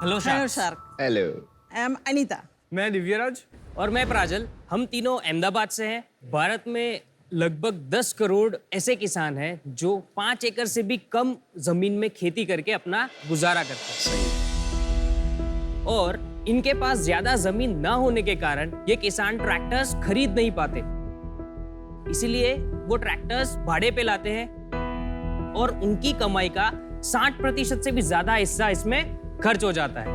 Hello hello shark. Shark. Hello. I am Anita. मैं दिव्यराज। और मैं प्राजल। हम तीनों अहमदाबाद से हैं। भारत में लगभग 10 करोड़ ऐसे किसान हैं जो 5 एकड़ से भी कम जमीन में खेती करके अपना गुजारा करते हैं। और इनके पास ज्यादा जमीन ना होने के कारण ये किसान ट्रैक्टर्स खरीद नहीं पाते, इसीलिए वो ट्रैक्टर्स भाड़े पे लाते हैं और उनकी कमाई का 60% से भी ज्यादा हिस्सा इसमें खर्च हो जाता है।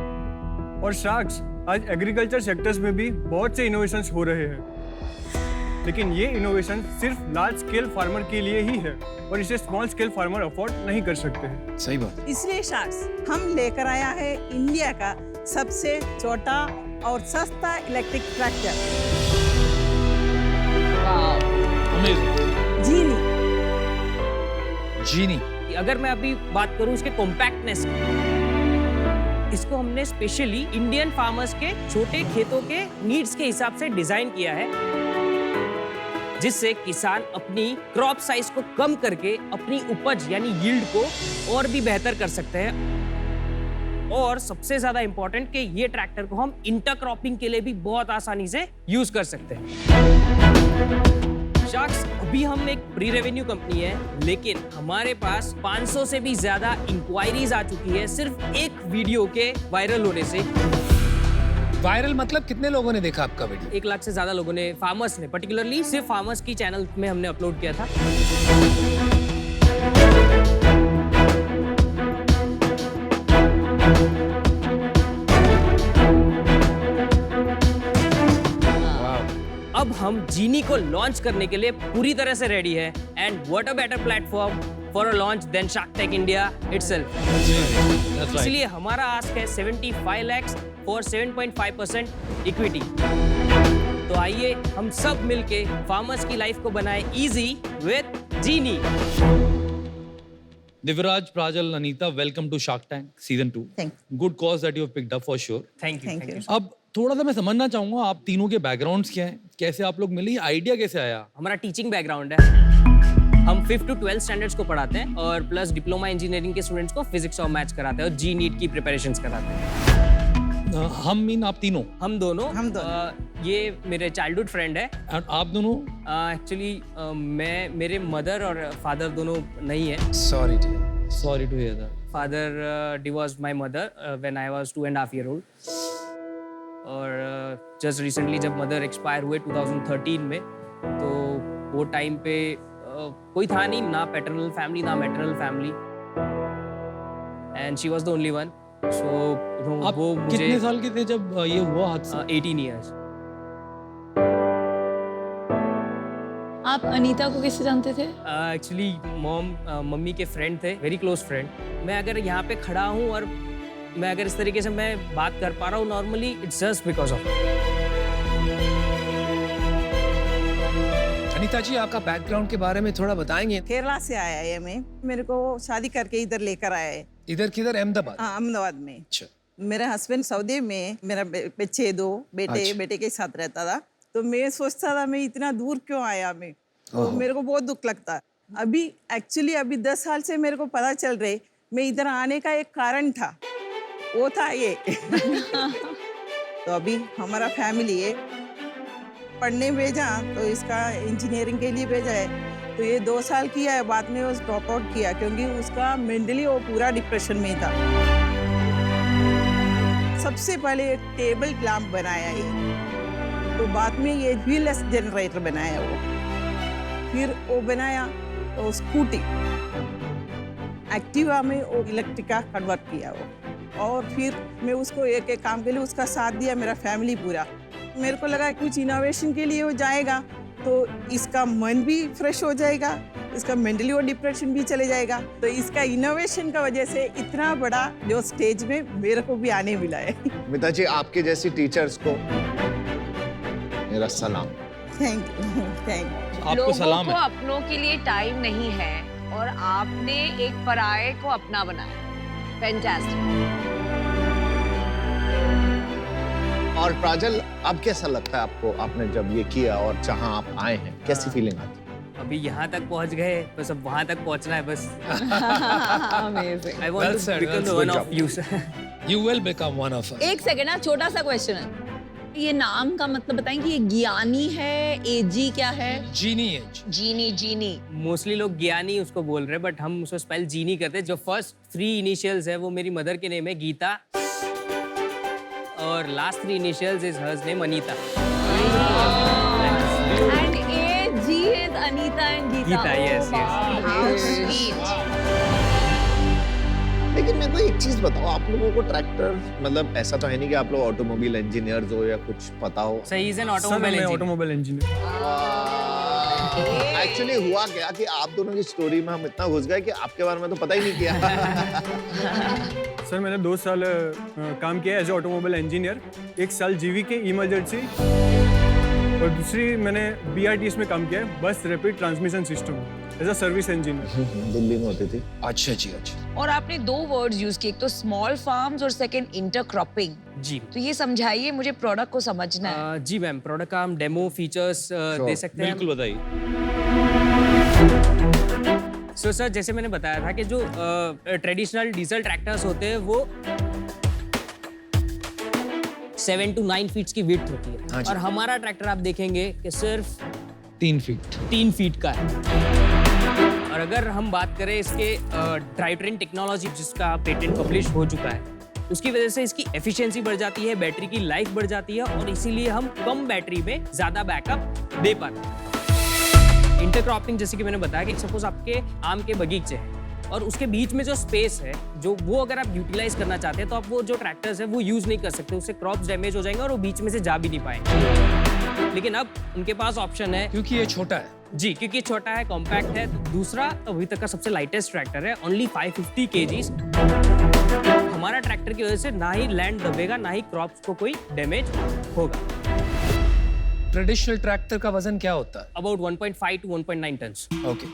और शार्क्स, आज एग्रीकल्चर सेक्टर्स में भी बहुत से इनोवेशंस हो रहे हैं, लेकिन ये इनोवेशन सिर्फ लार्ज स्केल फार्मर के लिए ही है और इसे स्मॉल स्केल फार्मर अफोर्ड नहीं कर सकते हैं। सही बात। इसलिए शार्क्स हम लेकर आया है इंडिया का सबसे छोटा और सस्ता इलेक्ट्रिक ट्रैक्टर जीनी। जीनी। अगर मैं अभी बात करूं इसके कॉम्पैक्टनेस की, इसको हमने स्पेशली इंडियन फार्मर्स के छोटे खेतों के नीड्स के हिसाब से डिजाइन किया है, जिससे किसान अपनी क्रॉप साइज को कम करके अपनी उपज यानी यील्ड को और भी बेहतर कर सकते हैं। और सबसे ज्यादा इंपॉर्टेंट कि ये ट्रैक्टर को हम इंटरक्रॉपिंग के लिए भी बहुत आसानी से यूज कर सकते हैं। शार्क्स, अभी हम एक प्री रेवेन्यू कंपनी है, लेकिन हमारे पास 500 से भी ज्यादा इंक्वायरीज आ चुकी है सिर्फ एक वीडियो के वायरल होने से। वायरल मतलब कितने लोगों ने देखा आपका वीडियो? 1 लाख से ज्यादा लोगों ने, फार्मर्स ने, पर्टिकुलरली सिर्फ फार्मर्स की चैनल में हमने अपलोड किया था। अब हम जीनी को लॉन्च करने के लिए पूरी तरह से रेडी है। And what a better platform for a launch than Shark Tank India itself. इसलिए हमारा आस्क है 75 lakhs फॉर 7.5% इक्विटी। तो आइए हम सब मिलके फार्मर्स की लाइफ को बनाए easy with Genie. Diviraj, Prajal, Anita, welcome to Shark Tank Season 2. Thank Good cause that you have picked up for sure. Thank you. Thank you. अब थोड़ा सा मैं समझना चाहूंगा आप तीनों के बैकग्राउंड्स क्या हैं, कैसे आप लोग मिले, ये आइडिया कैसे आया? हमारा टीचिंग बैकग्राउंड है। हम 5th to 12th स्टैंडर्ड्स को पढ़ाते हैं और प्लस डिप्लोमा इंजीनियरिंग के स्टूडेंट्स को फिजिक्स और मैथ्स कराते हैं और जी नीट की प्रिपरेशंस कराते हैं। हम मीन आप तीनों? हम दोनों। हम दोनों। ये मेरे चाइल्डहुड फ्रेंड है। और आप दोनों? एक्चुअली मैं, मेरे मदर और फादर दोनों नहीं है। Sorry to hear that. Father divorced my mother when I was 2.5 year old। और जस्ट रिसेंटली जब मदर एक्सपायर हुए 2013 में, तो वो टाइम पे कोई था नहीं, ना पैटर्नल फैमिली ना maternal family, and she was the only one. So आप वो मुझे कितने साल के थे जब ये हुआ हादसा? 18 years। आप अनीता को कैसे जानते थे? एक्चुअली मम्मी के फ्रेंड थे, वेरी क्लोज फ्रेंड। मैं अगर यहाँ पे खड़ा हूँ और मैं अगर इस तरीके से मैं बात कर पा रहा हूँ normally, it's just because of. Anita ji, आपका बैकग्राउंड के बारे में थोड़ा बताएंगे? केरला से आया है मैं। मेरे को शादी करके इधर लेकर आया है। इधर किधर? अहमदाबाद? हाँ, अहमदाबाद में। अच्छा। मेरा हस्बैंड सऊदी में, मेरा बच्चे 2 बेटे, अच्छा। बेटे के साथ रहता था। तो मैं सोचता था मैं इतना दूर क्यों आया मैं, तो मेरे को बहुत दुख लगता। अभी एक्चुअली अभी 10 साल से मेरे को पता चल रहे मैं इधर आने का एक कारण था, वो था ये। तो अभी हमारा फैमिली है, पढ़ने भेजा तो इसका इंजीनियरिंग के लिए भेजा है। तो ये 2 साल किया है, बाद में वो ड्रॉप आउट किया क्योंकि उसका मेंटली वो पूरा डिप्रेशन में था। सबसे पहले एक टेबल लैंप बनाया है, तो बाद में ये व्हीललेस जनरेटर बनाया वो, फिर वो बनाया तो स्कूटी, एक्टिवा में वो इलेक्ट्रिक का कन्वर्ट किया वो, और फिर मैं उसको एक एक काम के लिए उसका साथ दिया, मेरा फैमिली पूरा। मेरे को लगा कुछ इनोवेशन के लिए वो जाएगा तो इसका मन भी फ्रेश हो जाएगा, इसका मेंटली वो डिप्रेशन भी चले जाएगा। तो इसका इनोवेशन का वजह से इतना बड़ा जो स्टेज में मेरे को भी आने मिला है। अनीता जी, आपके जैसी टीचर्स को मेरा सलाम। Thank you, thank you. आपको सलाम लोगों को है। अपनों के लिए टाइम नहीं है और आपने एक पराये को अपना बनाया। फैंटास्टिक। और प्राजल, अब कैसा लगता है आपको, आपने जब ये किया और जहाँ आप आए हैं, कैसी फीलिंग आती है? अभी यहाँ तक पहुँच गए, बस अब वहाँ तक पहुँचना है बस। Amazing. I want Well to said, become well one said. of you. You will become one of us. एक सेकंड ना, छोटा सा क्वेश्चन है। ये नाम का मतलब बताएंगे, ये ज्ञानी है, एजी क्या है? Genius. जीनी जीनी मोस्टली लोग ज्ञानी उसको बोल रहे हैं, बट हम उसको स्पेल जीनी करते हैं। जो फर्स्ट 3 इनिशियल्स है वो मेरी मदर के नेम है गीता, और last 3 initials is hers name Anita. And AG is Anita and Geeta. Geeta, yes, yes. How sweet. लेकिन मेरे को एक चीज बताओ, आप लोगों को ट्रैक्टर मतलब ऐसा तो है नहीं कि आप लोग ऑटोमोबाइल इंजीनियर्स हो या कुछ पता हो। सही इज एन सर ऑटोमोबाइल मैं इंजीनियर। Automobile engineer. एक्चुअली हुआ क्या कि आप दोनों की स्टोरी में हम इतना घुस गए कि आपके बारे में तो पता ही नहीं किया। सर मैंने 2 साल काम किया एज ऑटोमोबाइल इंजीनियर। 1 साल जीवी के इमरजेंसी, और दूसरी मैंने BRTS में काम किया है, bus rapid transmission system, as a service engineer. Delhi में होती थी। अच्छा जी, अच्छा। और आपने 2 वर्ड्स यूज किए, एक तो स्मॉल फार्म्स और सेकंड इंटरक्रॉपिंग। जी तो ये समझाइए मुझे, प्रोडक्ट को समझना है। जी मैम, प्रोडक्ट का हम डेमो फीचर्स दे सकते हैं। बिल्कुल बताइए। सो सर, जैसे मैंने बताया था कि जो ट्रेडिशनल डीजल ट्रैक्टर्स होते हैं वो 7 to 9 फीट की विड्थ होती है, हाँ जी। और हमारा ट्रैक्टर आप देखेंगे कि सिर्फ 3 फीट। 3 फीट का है। और अगर हम बात करें इसके ड्राइव ट्रेन टेक्नोलॉजी, जिसका पेटेंट पब्लिश हो चुका है, उसकी वजह से इसकी एफिशिएंसी बढ़ जाती है, बैटरी की लाइफ बढ़ जाती है, और इसीलिए हम कम बैटरी में ज्यादा बैकअप दे पाते हैं। इंटरक्रॉपिंग, जैसे कि मैंने बताया कि सपोज आपके आम के बगीचे हैं और उसके बीच में जो स्पेस है, जो वो अगर आप यूटिलाइज करना चाहते हैं, तो आप वो जो ट्रैक्टर्स है वो यूज नहीं कर सकते, उससे क्रॉप्स डैमेज हो जाएंगे और वो बीच में से जा भी नहीं पाएंगे। लेकिन अब उनके पास ऑप्शन है, क्योंकि ये छोटा है। जी, क्योंकि छोटा है, कॉम्पैक्ट है। दूसरा, अभी तक का सबसे लाइटेस्ट ट्रैक्टर है, ओनली 550 kgs। हमारा ट्रैक्टर की वजह से ना ही लैंड दबेगा, ना ही क्रॉप्स को कोई डैमेज होगा। ट्रेडिशनल ट्रैक्टर का वजन क्या होता है? About 1.5 to 1.9 tons. ओके।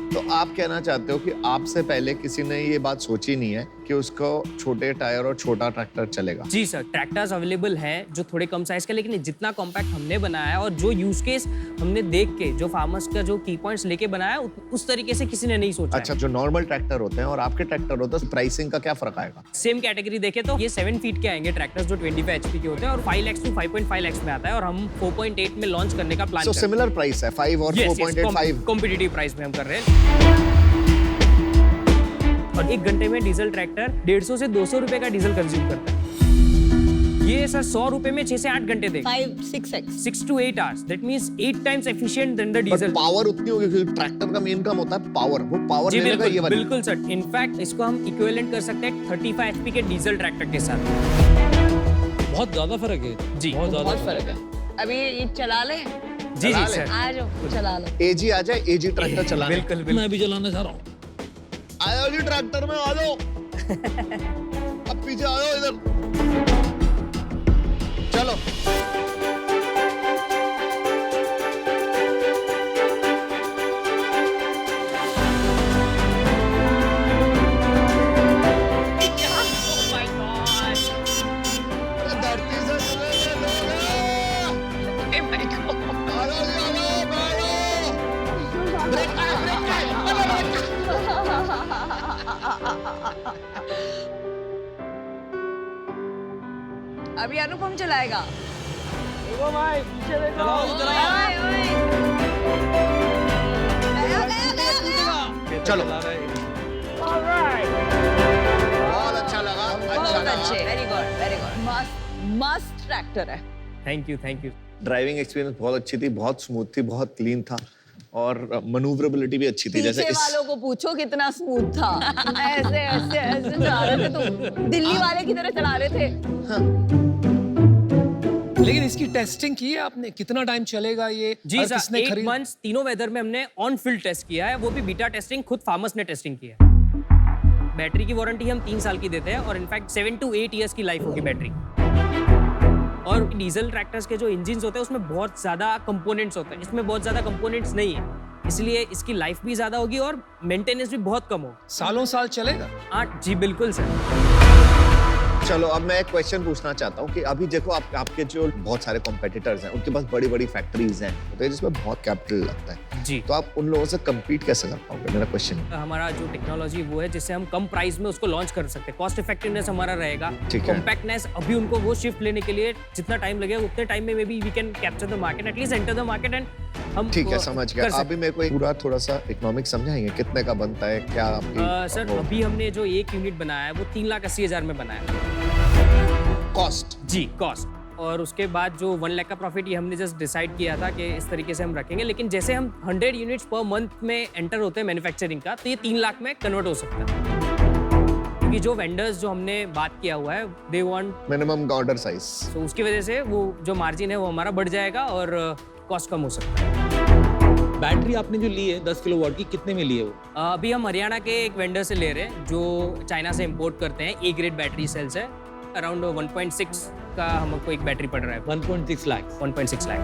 तो आप कहना चाहते हो कि आपसे पहले किसी ने ये बात सोची नहीं है कि उसको छोटे टायर और छोटा ट्रैक्टर चलेगा? जी सर, ट्रैक्टर्स अवेलेबल हैं जो थोड़े कम साइज के, लेकिन जितना कॉम्पैक्ट हमने बनाया है और जो यूज केस हमने देख के, जो फार्मर्स का जो की पॉइंट्स लेके बनाया है, उस तरीके से किसी ने नहीं सोचा। अच्छा, जो नॉर्मल ट्रैक्टर होते हैं और आपके ट्रैक्टर होते हैं, प्राइसिंग का क्या फर्क आएगा? सेम कैटेगरी देखे तो ये 7 फीट के आएंगे ट्रैक्टर्स, जो 25 HP के होते हैं, और 5 lakhs to 5.5 lakhs में आता है, और हम 4.8 में लॉन्च करने का प्लान सो सिमिलर प्राइस है, 5 और 4.85। कॉम्पिटिटिव प्राइस में हम कर रहे हैं। और 1 घंटे में डीजल ट्रैक्टर 150 से 200 रुपए का डीजल कंज्यूम करता है। ये सर 100 रुपए में 6 से 8 घंटे देगा। 5-6x। 6 to 8 hours। That means 8 times efficient than the diesel। Power उतनी होगी क्योंकि ट्रैक्टर का मेन काम होता है पावर। वो पावर जी लेने का ये बिल्कुल, वाला। बिल्कुल सर। इनफैक्ट इसको हम इक्विवेलेंट कर सकते हैं 35 HP के डीजल ट्रैक्टर के साथ। बहुत ज्यादा फर्क है जी, बहुत ज्यादा बहुत फर्क है। अभी ये चला ले, जी जी चला ले। सर, आ जाओ चला लो। एजी आ जाए, एजी ट्रैक्टर चलाने। बिल्कुल बिल्कुल। मैं भी चलाना चाह रहा हूँ। आयो जी ट्रैक्टर में आ जाओ। अब पीछे आओ इधर। चलो। धरती से चलेंगे लोग। आ जाओ जी, आ जाओ, आ जाओ। ब्रेक का, ब्रेक का। अभी अनुपम चलाएगा। देखो भाई, पीछे देखो। ओए, ओए। गया, गया, गया, गया। चलो। बहुत अच्छा लगा, अच्छा बहुत लगा। अच्छे, वेरी गुड, वेरी गुड। मस्त ट्रैक्टर है। Thank you, thank you. Driving experience बहुत अच्छी थी, बहुत स्मूथ थी, बहुत क्लीन था, और मनूवरेबिलिटी भी अच्छी थी। जैसे पीछे वालों को पूछो कितना स्मूथ था। ऐसे ऐसे ऐसे चला रहे थे तुम, दिल्ली वाले की तरह चला रहे थे। लेकिन इसकी टेस्टिंग की है आपने? कितना टाइम चलेगा ये? जी और सर, किसने 8 खरीद? मंथ्स तीनों वेदर में हमने ऑन फील्ड टेस्ट किया है, वो भी बीटा टेस्टिंग खुद फार्मर्स ने टेस्टिंग की है। बैटरी की वारंटी हम 3 साल की देते हैं, और इनफैक्ट 7 to 8 years की लाइफ होगी बैटरी। और डीजल ट्रैक्टर्स के जो इंजिन्स होते हैं उसमें बहुत ज्यादा कंपोनेंट्स होते हैं, इसमें बहुत ज्यादा कंपोनेंट्स नहीं है, इसलिए इसकी लाइफ भी ज्यादा होगी और मेंटेनेंस भी बहुत कम होगा। सालों साल चलेगा? हाँ जी बिल्कुल सर। चलो, अब मैं एक क्वेश्चन पूछना चाहता हूँ कि अभी देखो आपके जो बहुत सारे कॉम्पिटिटर्स हैं, उनके पास बड़ी बड़ी फैक्ट्रीज हैं, तो जिसमें बहुत कैपिटल लगता है। जी। तो आप उन लोगों से compete कैसे कर पाओगे, मेरा क्वेश्चन है। हमारा जो टेक्नोलॉजी वो है जिससे हम कम प्राइस में उसको लॉन्च कर सकते हैं। कॉस्ट इफेक्टिवनेस हमारा रहेगा, ठीक है। कॉम्पैक्टनेस। अभी उनको वो शिफ्ट लेने के लिए जितना टाइम लगेगा उतने टाइम में we can capture the market, at least enter the market and हम ठीक है, समझ गया। कर सकते अभी मेरे को एक पूरा थोड़ा सा इकोनॉमिक समझाएंगे, कितने का बनता है, क्या आपकी सर अभी हमने जो एक यूनिट बनाया है वो 3,80,000 में बनाया है। कॉस्ट? जी, कॉस्ट। और उसके बाद जो 1 लाख का प्रॉफिट ये हमने जस्ट डिसाइड किया था कि इस तरीके से हम रखेंगे, लेकिन जैसे हम 100 यूनिट्स पर मंथ में एंटर होते हैं मैन्युफैक्चरिंग का, तो ये 3 लाख में कन्वर्ट हो सकता है, क्योंकि जो वेंडर्स जो हमने बात किया हुआ है they want minimum order size. तो उसकी वजह से वो जो मार्जिन है वो हमारा बढ़ जाएगा और कॉस्ट कम हो सकता है। बैटरी आपने जो ली है 10 किलोवाट की, कितने में ली है वो? अभी हम हरियाणा के एक वेंडर से ले रहे हैं जो चाइना से इंपोर्ट करते हैं। ए ग्रेड बैटरी सेल्स है, अराउंड 1.6 का हमको एक बैटरी पड़ रहा है। 1.6 लाख। 1.6 लाख।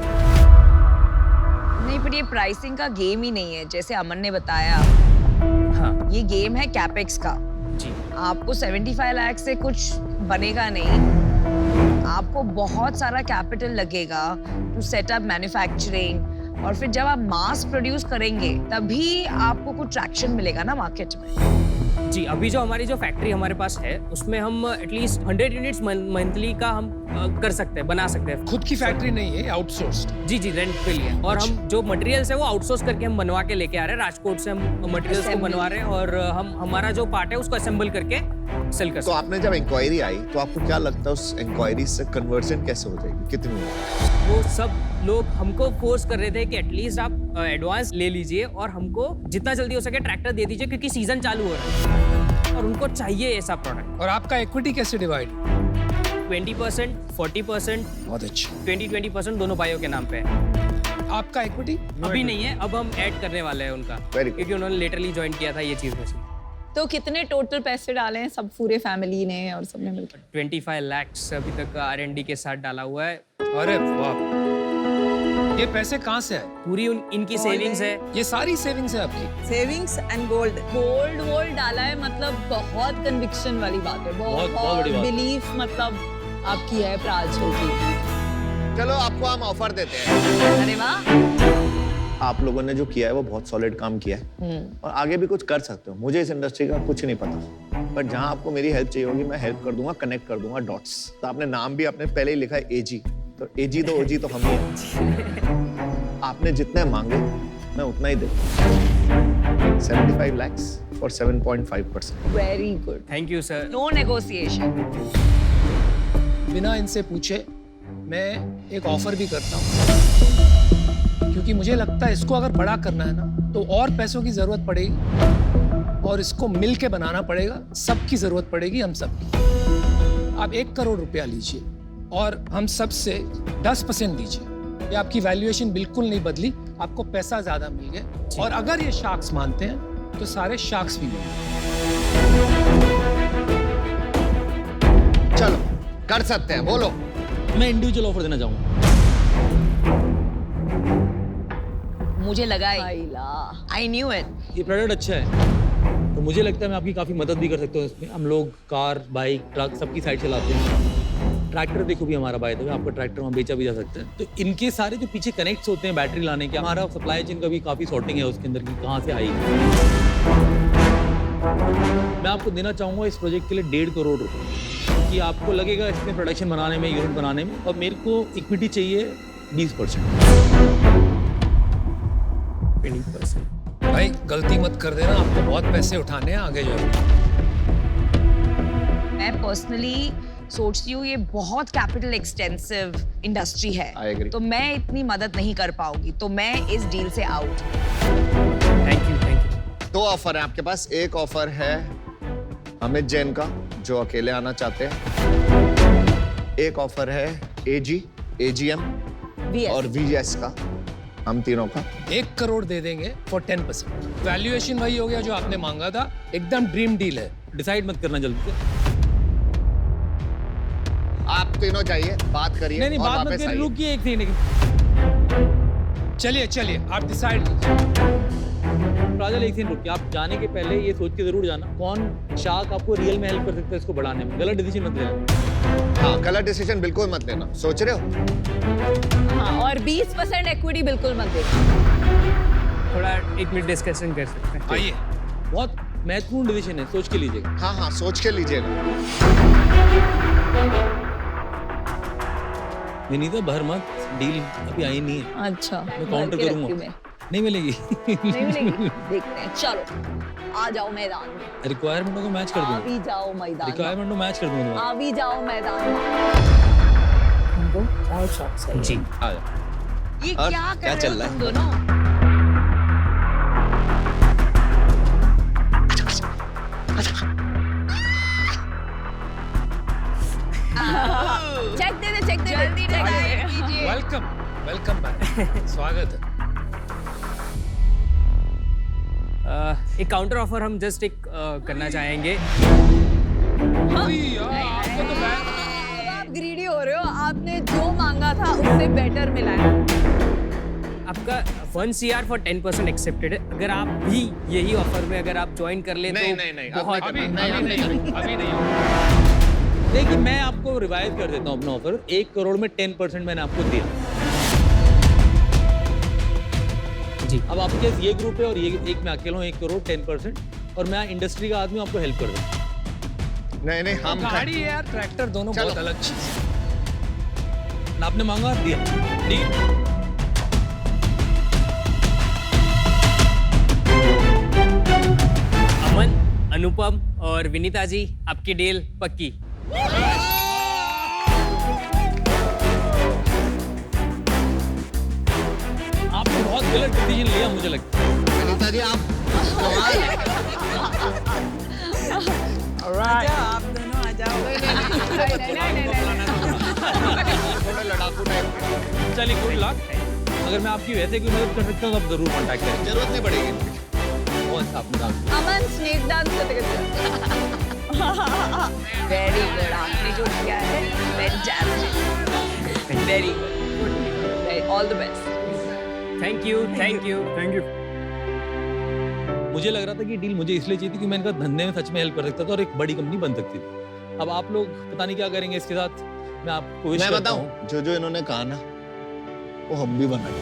नहीं, पर ये प्राइसिंग का गेम ही नहीं है, जैसे अमन ने बताया। हाँ ये गेम है कैपेक्स का। जी। आपको 75 लाख से कुछ बनेगा नहीं, आपको बहुत सारा कैपिटल लगेगा टू सेट अप मैन्युफैक्चरिंग, और फिर जब आप मास प्रोड्यूस करेंगे तभी आपको कुछ ट्रैक्शन मिलेगा ना मार्केट में। जी, अभी जो हमारी जो फैक्ट्री हमारे पास है उसमें हम एटलीस्ट 100 यूनिट्स मंथली का हम कर सकते हैं, बना सकते हैं। खुद की फैक्ट्री नहीं है, आउटसोर्स्ड। जी जी, रेंट पे लिए। और हम जो मटेरियल्स है वो आउटसोर्स करके हम बनवा के लेके आ रहे हैं। राजकोट से हम मटेरियल्स को बनवा रहे हैं और हम हमारा जो पार्ट है उसको असेंबल करके सेल कर तो सकते हैं। आपने जब इंक्वायरी आई तो आपको क्या लगता है उस इंक्वायरी से कन्वर्जन कैसे हो जाएगी, कितनी होगी? वो सब लोग हमको फोर्स कर रहे थे कि एटलीस्ट आप एडवांस ले लीजिए और हमको जितना जल्दी हो सके ट्रैक्टर दे दीजिए, क्योंकि सीजन चालू हो रहा है और उनको चाहिए ऐसा प्रोडक्ट। और आपका इक्विटी कैसे डिवाइड? 20%, 40%, बहुत अच्छा। 20% दोनों भाइयों के नाम पे है। आपका इक्विटी? अभी नहीं है, अब हम ऐड करने वाले हैं उनका, Very good. क्योंकि उन्होंने लेटरली ज्वाइन किया था ये चीज में से। तो कितने टोटल पैसे डाले हैं सब पूरे फैमिली ने और सबने मिलकर? 25 लाख अभी तक R&D के साथ डाला हुआ है। अरे वाह, ये पैसे कहाँ से आए? पूरी इनकी सेविंग्स है। ये सारी सेविंग्स है आपकी? Savings and gold. गोल्ड वोल्ड डाला है, मतलब बहुत कन्विक्शन वाली बात है, बहुत बड़ी बात। बिलीफ मतलब आपकी है प्राजल की। चलो आपको हम ऑफर देते हैं। अरे वाह, आप लोगों ने जो किया है वो बहुत सॉलिड काम किया है और आगे भी कुछ कर सकते हो। मुझे इस इंडस्ट्री का कुछ नहीं पता, पर जहां आपको मेरी हेल्प चाहिए होगी मैं हेल्प कर दूंगा, कनेक्ट कर दूंगा डॉट्स। तो आपने नाम भी आपने पहले ही लिखा है एजी, तो एजी तो ओजी तो हम ही हैं। आपने जितने मांगे मैं उतना ही दूंगा। 75 लाख और 7.5%। Very good, thank you sir. No negotiation. बिना इनसे पूछे मैं एक ऑफर भी करता हूँ, क्योंकि मुझे लगता है इसको अगर बड़ा करना है ना तो और पैसों की जरूरत पड़ेगी और इसको मिल के बनाना पड़ेगा, सबकी जरूरत पड़ेगी, हम सबकी। आप 1 करोड़ रुपया लीजिए और हम सबसे 10% दीजिए। ये आपकी वैल्यूएशन बिल्कुल नहीं बदली, आपको पैसा ज्यादा मिल गया। और अगर ये शार्क्स मानते हैं तो सारे शार्क्स भी मिल चलो कर सकते हैं, बोलो। मैं इंडिविजुअल ऑफर देना चाहूंगा। मुझे लगा आई न्यू इट। ये प्रोडक्ट अच्छा है तो मुझे लगता है मैं आपकी काफ़ी मदद भी कर सकता हूँ इसमें। हम लोग कार, बाइक, ट्रक सबकी साइड चलाते हैं। ट्रैक्टर देखो भी हमारा बाय द वे, आपका ट्रैक्टर वहाँ बेचा भी जा सकता है। तो इनके सारे जो पीछे कनेक्ट्स होते हैं बैटरी लाने के, हमारा सप्लाई चेन का भी काफ़ी सॉर्टिंग है उसके अंदर की कहाँ से आई। मैं आपको देना चाहूँगा इस प्रोजेक्ट के लिए 1.5 करोड़ रुपये, कि आपको लगेगा इसमें प्रोडक्शन बनाने में, यूनिट बनाने में, और मेरे को इक्विटी चाहिए 20%। 20%। भाई गलती मत कर देना, आपको बहुत पैसे उठाने हैं आगे जाओ। मैं पर्सनली सोचती हूँ ये बहुत कैपिटल एक्सटेंसिव इंडस्ट्री I है, agree. तो मैं इतनी मदद नहीं कर पाऊंगी, तो मैं इस डील से आउट। Thank you. 2 ऑफर है आपके पास। एक ऑफर है अमित जैन का जो अकेले आना चाहते हैं। एक ऑफर है एजी, एजीएम और वीएस का, हम तीनों का। 1 करोड़ दे देंगे फॉर 10%। वैल्यूएशन वही हो गया जो आपने मांगा था, एकदम ड्रीम डील है। डिसाइड मत करना जल्दी से। आप तीनों जाइए, बात करिए नहीं और बात मत वापस करिए, आइए। रुकिए एक सेकंड। चलिए आप डिसाइड कीजिए। राजल एक सेकंड रुकिए। आप जाने के पहले ये सोच के जरूर जाना कौन शार्क आपको रियल में हेल्प कर सकता है इसको बढ़ाने में। गलत डिसीजन मत लेना। हाँ, गलत डिसीजन बिल्कुल मत लेना। सोच रहे हो? हाँ, और 20% इक्विटी बिल्कुल मत देना। थोड़ा 1 मिनट डिस्कशन कर सकते हैं। आइए। बहुत महत्वपूर्ण डिसीजन है, सोच के लीजिएगा। हाँ हाँ, सोच के लीजिएगा। विनीता भर मत, डील अभी आई नहीं है। अच्छा मैं काउंटर भर के रखती हूँ करूंगा। मैं। नहीं मिलेगी। नहीं मिलेगी, देखते हैं। चलो आ जाओ मैदान में, रिक्वायरमेंटों को मैच कर आ दूंगा। भी जाओ मैदान में, रिक्वायरमेंट को मैच कर दूंगा। आ भी जाओ मैदान में। हमको और शॉट चाहिए। जी आ जाओ। ये और क्या क्या कर चल रहे रहा हो है? तुम दोनों? चेक दे दे, चेक दे दे। जल्दी डिसाइड कीजिए। Welcome, welcome back. स्वागत है। एक काउंटर ऑफर हम जस्ट एक करना चाहेंगे। अब आप ग्रीडी हो रहे हो, आपने जो मांगा था उससे बेटर मिला है। आपका 1 CR फॉर 10% एक्सेप्टेड है। अगर आप भी यही ऑफर में अगर आप ज्वाइन कर ले तो नहीं, बहुत अभी नहीं। देखिए मैं आपको रिवाइज कर देता हूँ अपना ऑफर। 1 करोड़ में 10% मैंने आपको दिया। जी अब आपके पास ये ग्रुप है और ये एक मैं अकेला हूँ। 1 करोड़ 10% और मैं इंडस्ट्री का आदमी हूँ, आपको हेल्प कर दूँ। नहीं नहीं, हम गाड़ी है यार, ट्रैक्टर, दोनों चलो। बहुत अलग चीज है। आपने मांगा दिया, डील। अमन, अनुपम और विनीता जी, आपकी डील पक्की। आपने बहुत गलत डिसीजन लिया मुझे लगता है। विनीता जी आप आ जाओ, आप दोनों आ जाओ। थोड़ा लड़ाकू टाइप के। चलिए गुड लक। अगर मैं आपकी वैसे कोई मदद कर सकता हूँ तो आप जरूर कॉन्टैक्ट करें। जरूरत नहीं पड़ेगी। बहुत आपने काम अमन स्नेक डांस करते करते। वेरी गुड, आपने जो किया है fantastic, very good, all the best. Thank you, thank you. Thank you. मुझे लग रहा था कि डील मुझे इसलिए चाहिए थी कि मैं इनका धंधे में सच में हेल्प कर सकता था और एक बड़ी कंपनी बन सकती थी। अब आप लोग पता नहीं क्या करेंगे इसके साथ। मैं आपको विश मैं करता हूँ। बताऊं, जो जो इन्होंने कहा ना, वो हम भी बनाएंगे।